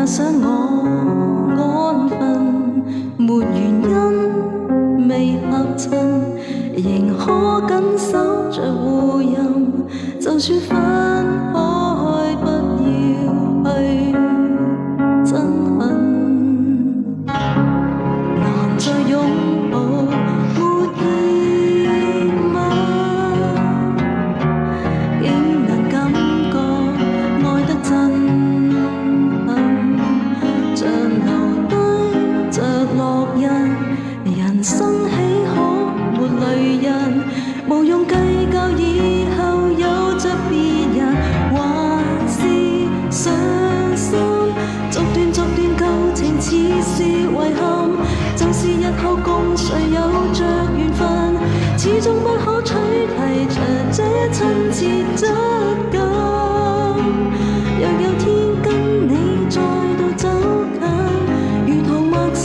想我安分，沒原因，未合襯，仍可緊守着互任，就算分開，不要去憎恨，難再擁抱，沒熱吻，竟能感覺愛得真像留低着烙印，人生豈可沒淚印？無用計較以後有着別人，還是傷心。逐段舊情似是遺憾，就是日後共誰有着緣分，始終不可取替着這親切質感。若有天跟你再度走近，如同陌生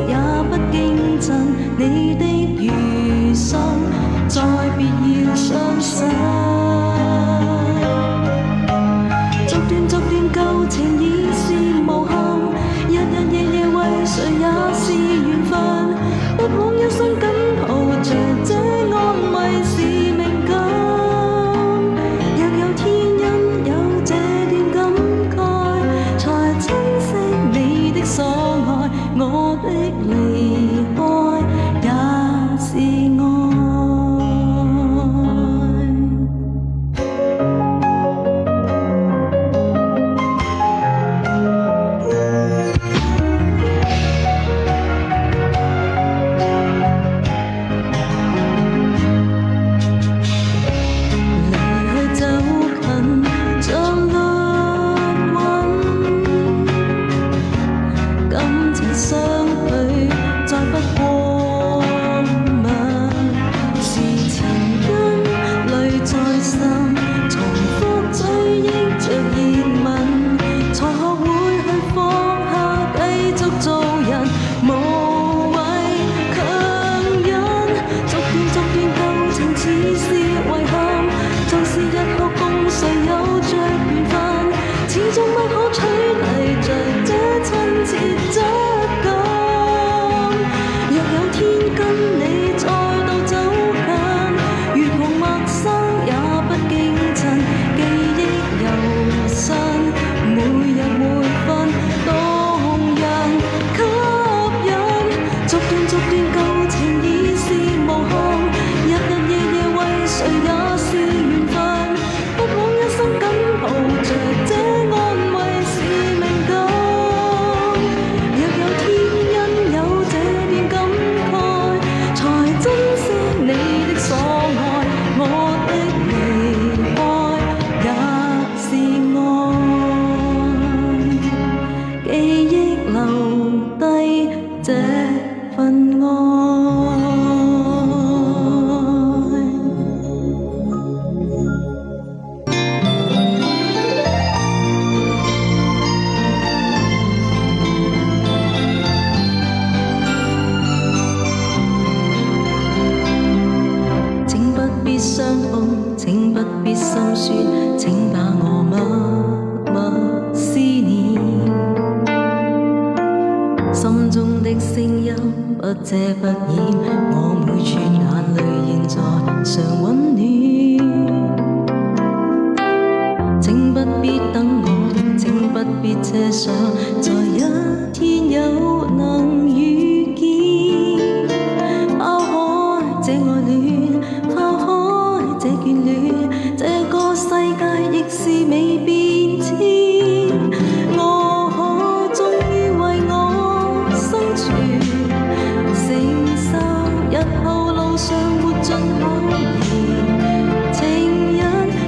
也不驚震，你的餘生再別要相信。逐段舊情已是無憾，日夜為誰也是緣分，不枉一生緊抱着這安慰是命感。若有天因有這段感慨，才珍惜你的所愛，我的離開也是愛。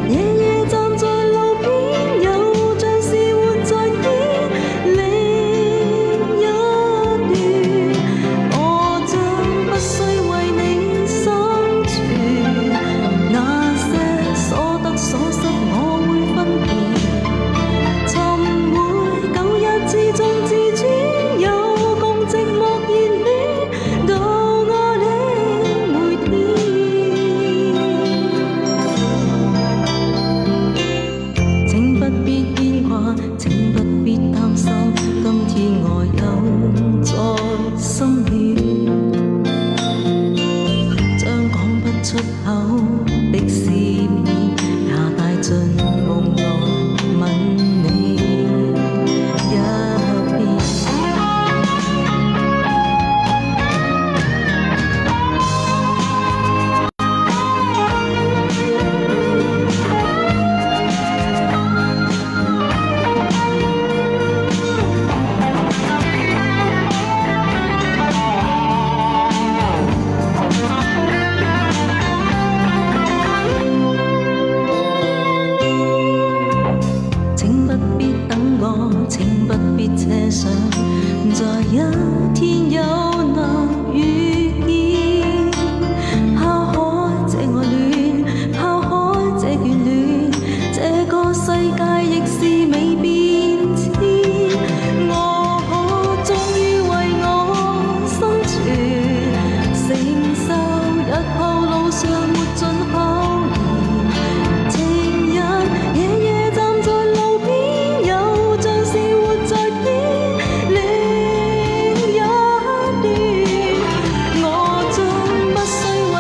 夜夜站在路邊，有像是活在天。一天有能遇見，拋開這愛戀，拋開這眷戀，這個世界亦是未變遷。我終於為我生存，承受日後路上沒盡考驗。情人夜夜站在路邊，有像是活在另一端。我將不需為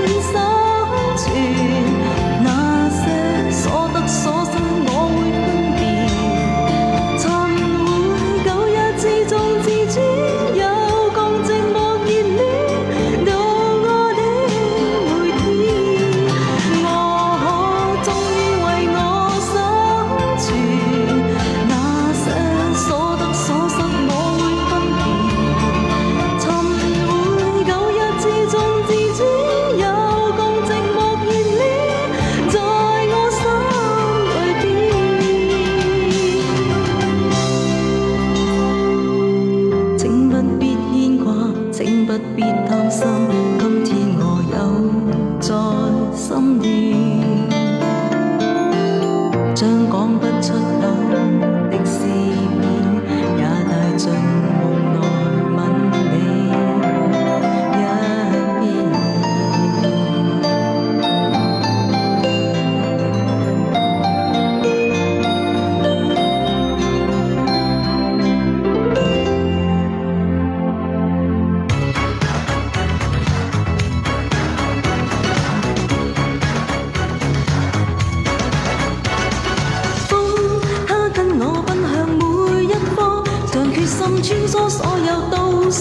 你生存，那些所得所失我會分辨。曾會舊日自重自尊，有共寂寞熱戀，度過的每天。我終於為我生存，那些所得所失我會分辨。曾會舊日自重自尊，有共寂寞熱戀，在我心裏邊。請不必牽掛，請不必擔心，今天我有在心裏，將講不出口的思念，也帶進夢內吻你一遍。風，它跟我奔向每一科，像決心穿梭所有都市。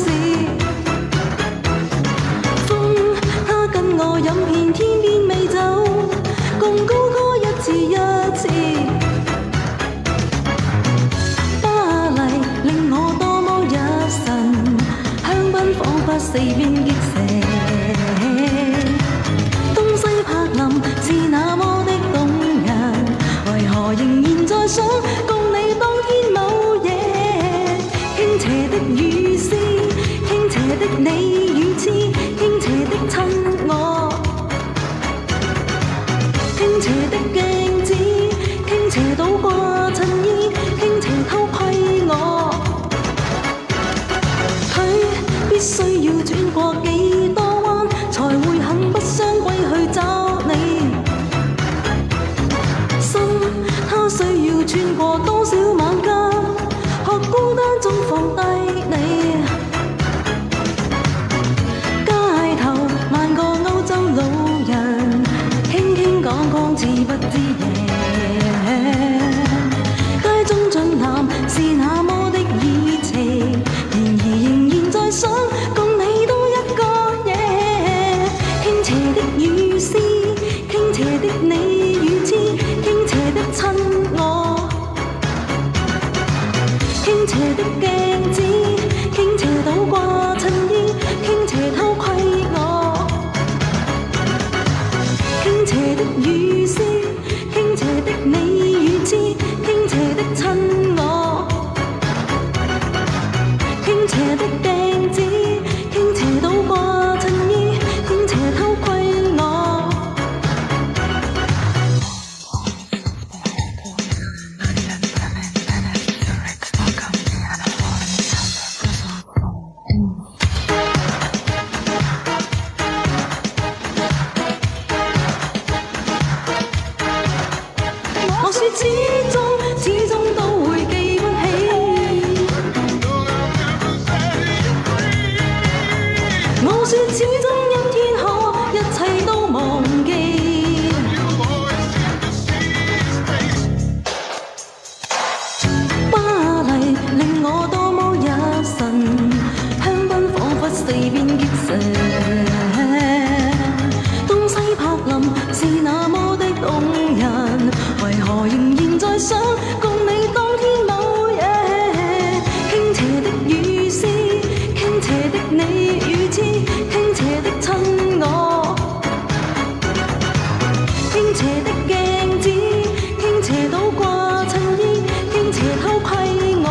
風，它跟我飲遍天邊美酒，共高歌一次一次。巴黎令我多麼入神，香檳彷彿四邊結社。東西柏林是那麼的動人，為何仍然在想共你當天某夜。傾斜的雨絲，傾斜的你與痴，傾斜的親我，傾斜的鏡子，傾斜倒掛襯衣，傾斜偷窺我。佢必須要轉過幾多彎，才會肯不相歸去找你。心，它需要穿過多少晚間，學孤單中放低你。街頭萬個歐洲老人，傾傾講講知不知夜。街中俊男是那麼的熱情，然而仍然在想共你多一個夜。傾斜的雨絲，傾斜的你與痴，傾斜的親我，傾斜的鏡子，傾斜倒掛襯衣，傾斜偷窺我，傾斜的雨絲，傾斜的你與痴，傾斜的親我，傾斜的鏡子，傾斜倒掛襯衣，傾斜偷窺我。我說始終都會記不起。我說始終一天可一切都忘記。巴黎令我多麼入神，香檳彷彿四邊結社。東西柏林是那麼的動人，為何仍然在想共你當天某夜。傾斜的雨絲，傾斜的你與痴，傾斜的親我，傾斜的鏡子，傾斜倒掛襯衣，傾斜偷窺我，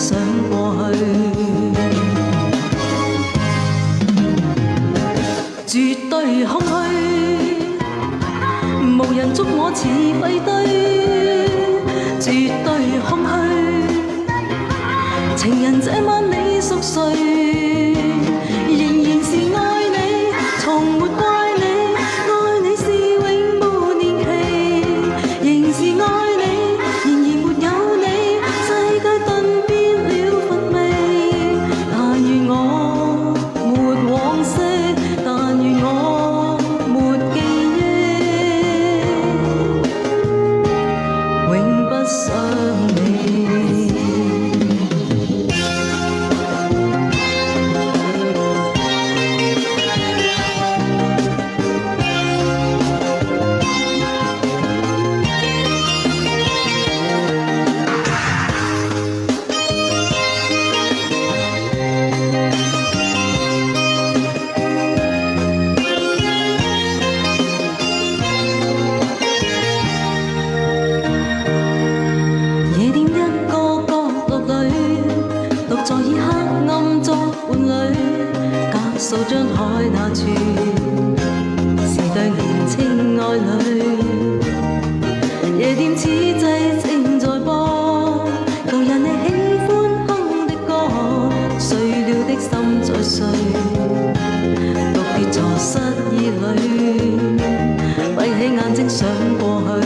想過去，絕對空虛，無人捉我似廢堆，絕對空虛。情人這晚你熟睡，仍然是愛你，從沒怪你，愛你是永沒年期，仍是愛你，然而沒有你，世界頓變了乏味。但願我沒往昔，但願我沒記憶，永不想你。數張海那處是對年青愛侶，夜店此際正在播，導引你喜歡哼的歌，碎了的心在碎，獨跌坐失意裏，閉起眼睛想過去，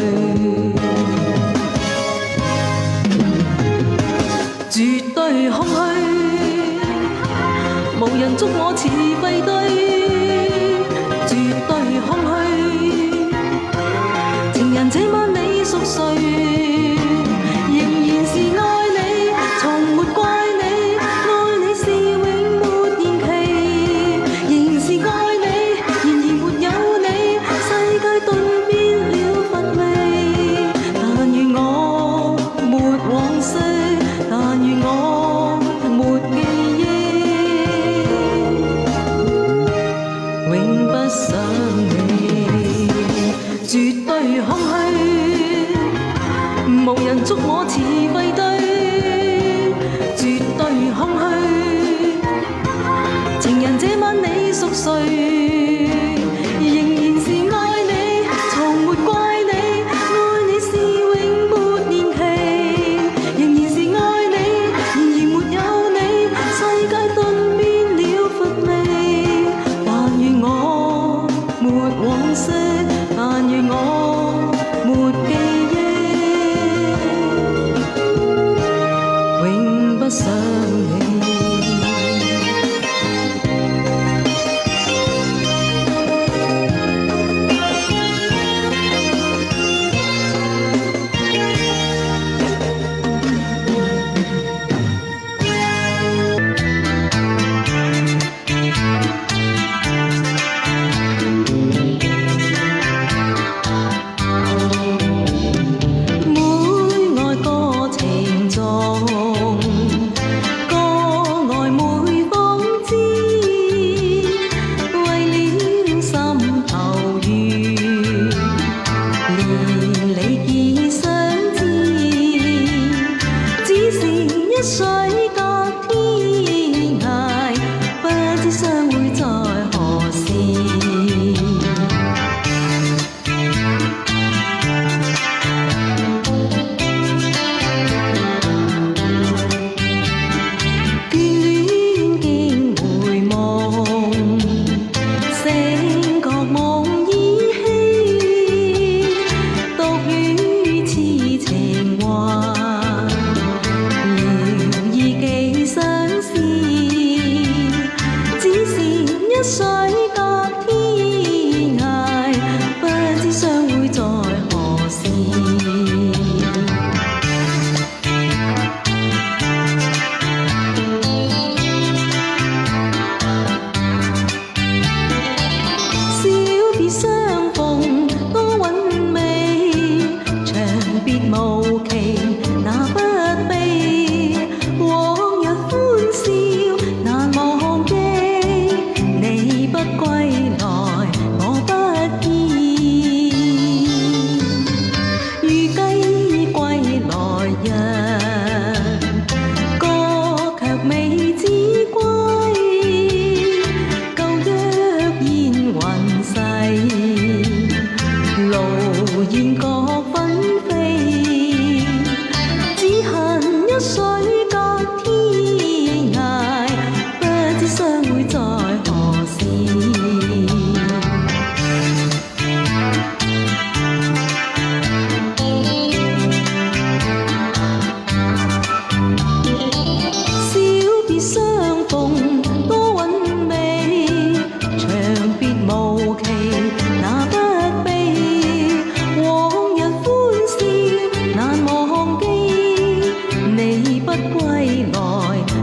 絕對空虛。無人捉我似廢堆，絕對空虛。情人這晚你熟睡，仍然是愛你，從沒怪你，愛你是永沒年期，仍是愛你，然而沒有你，世界頓變了乏味。但願我沒往昔，但願我沒記憶，永不想你，絕對空虛，無人捉我似廢堆，絕對空虛。情人這晚你熟睡，仍然是愛你，從沒怪你，愛你是永沒年期，仍然是愛你，然而沒有你，世界頓變了乏味。但願我沒往昔，但願我沒記憶，永不想你。水隔天涯，不知相會在何時。小別相逢多韻味，長別無期那不悲，往日歡笑難忘記，你不歸來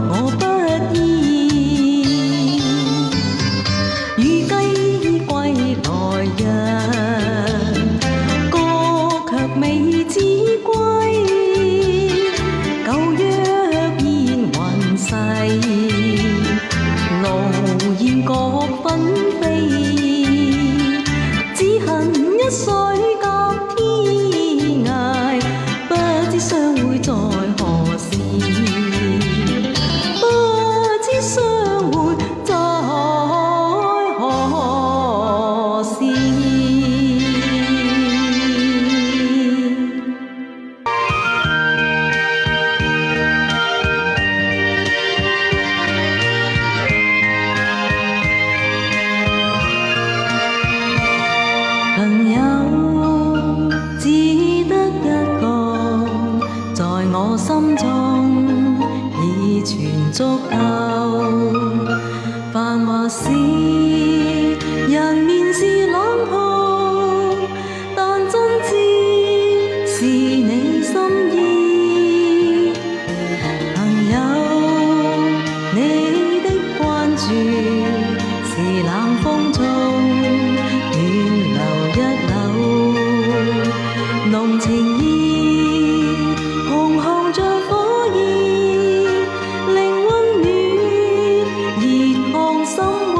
我不依，預計歸來日，歌卻未知歸，舊約煙雲逝，勞燕各紛飛，只恨一水隔天涯，不知相會在何時，不知相會在何時。朋友只得一個，在我心中已全足夠。繁華時，人面是冷酷，但真知是你心意。朋友，你的關注是冷風中暖流一縷，濃情意紅紅像火焰，令溫暖熱燙心窩。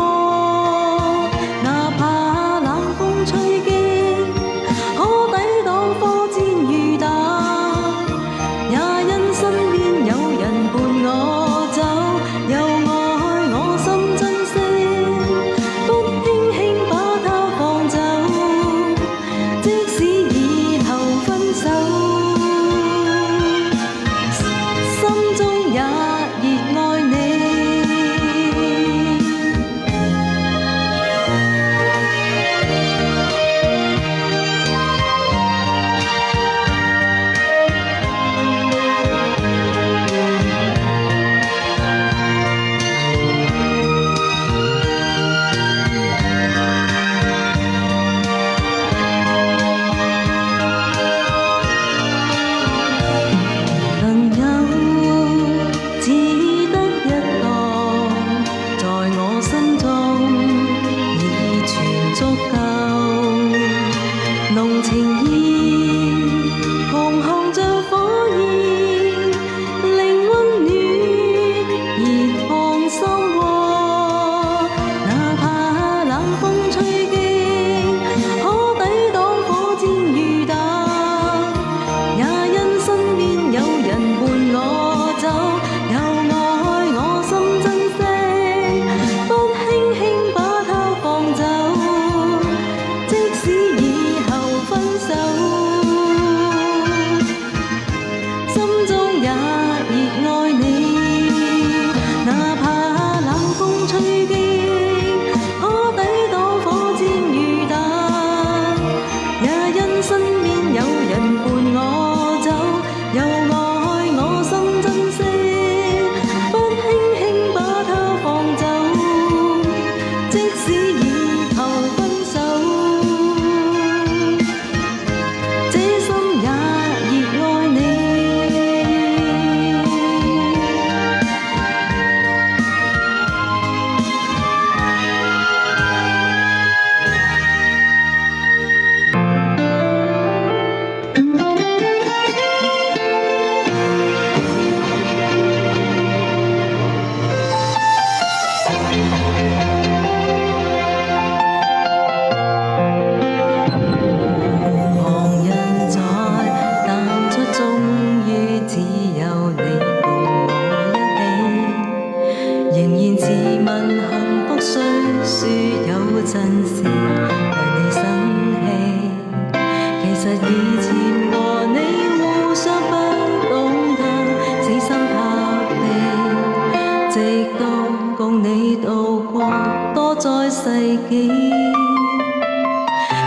世紀。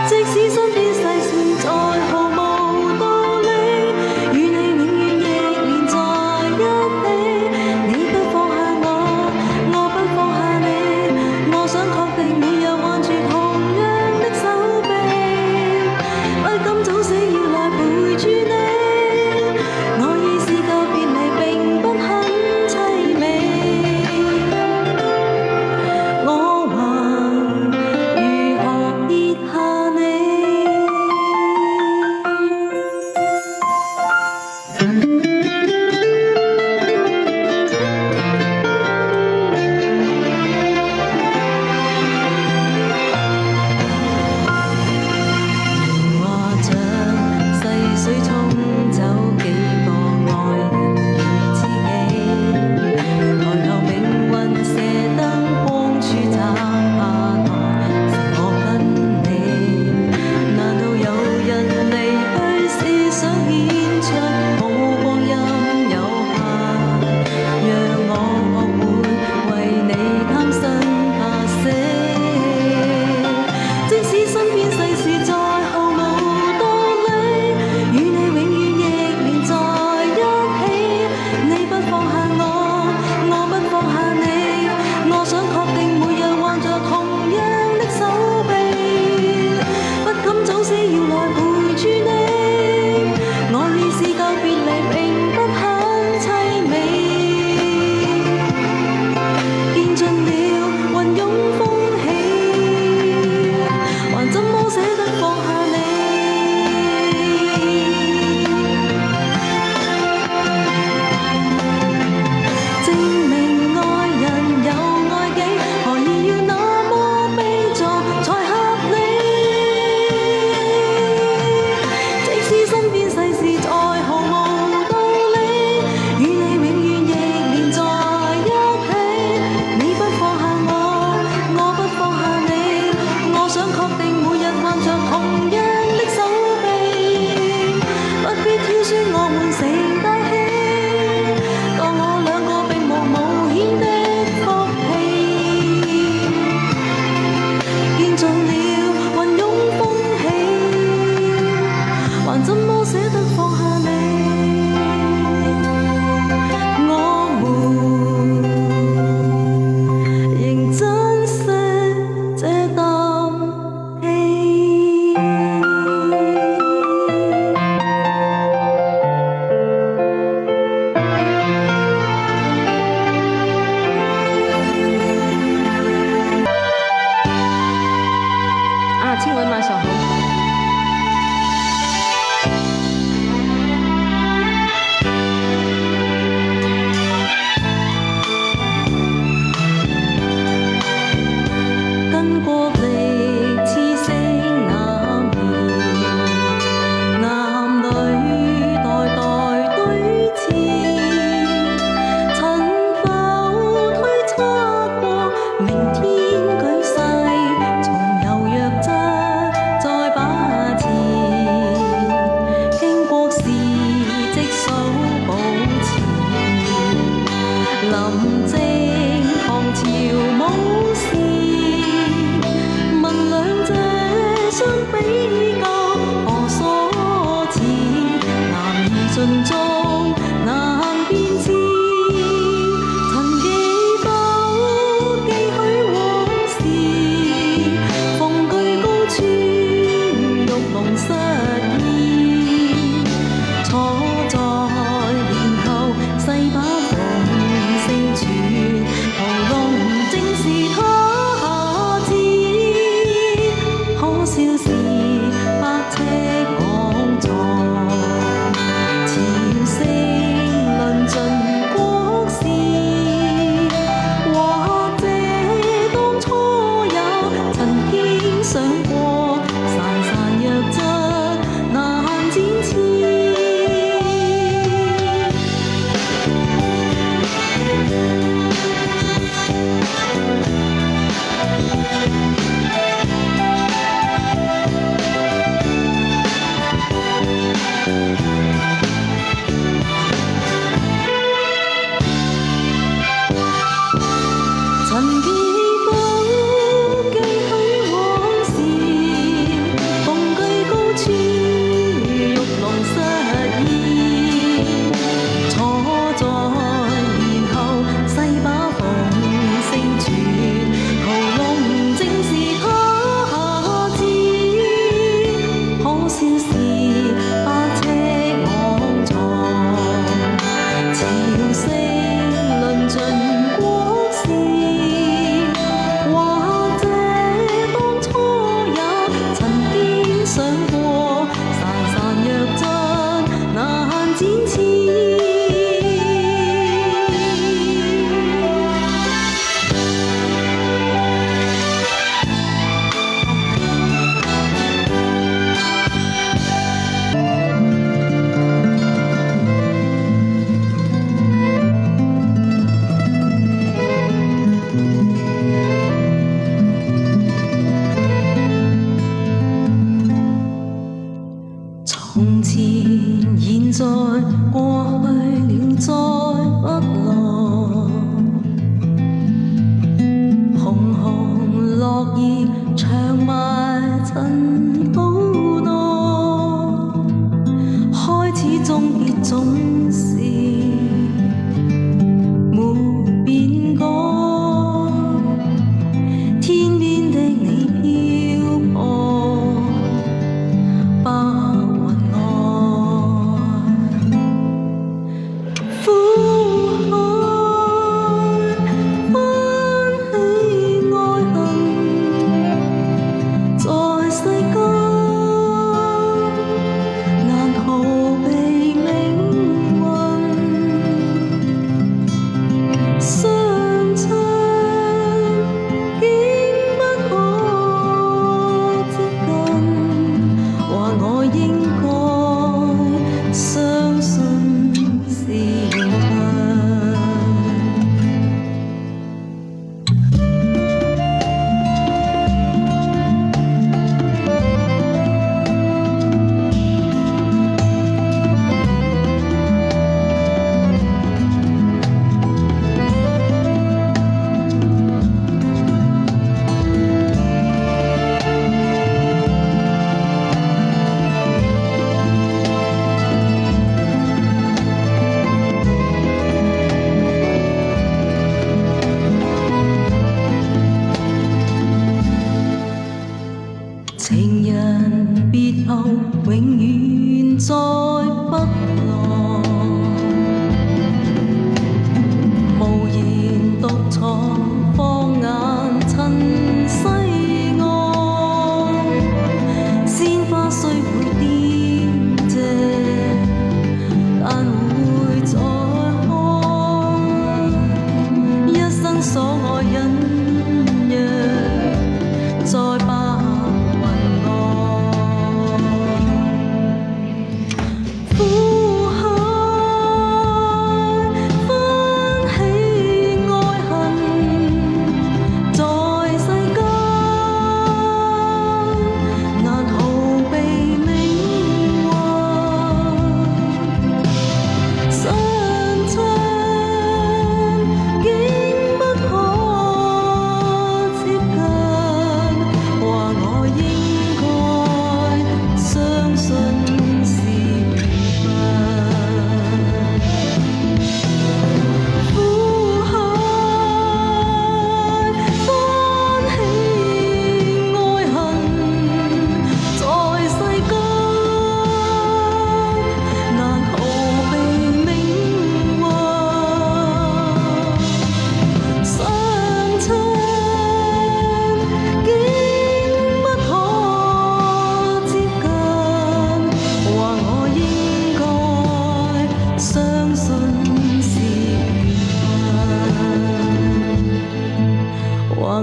即使身邊世事再毫無道理，與你永遠亦連在一起。你不放下我，我不放下你，我想確定每日挽住同樣的手臂，不敢早死要來陪住你。我已試夠別離並不很悽美，我還願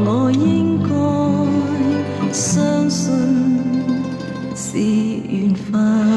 我應該相信是緣分。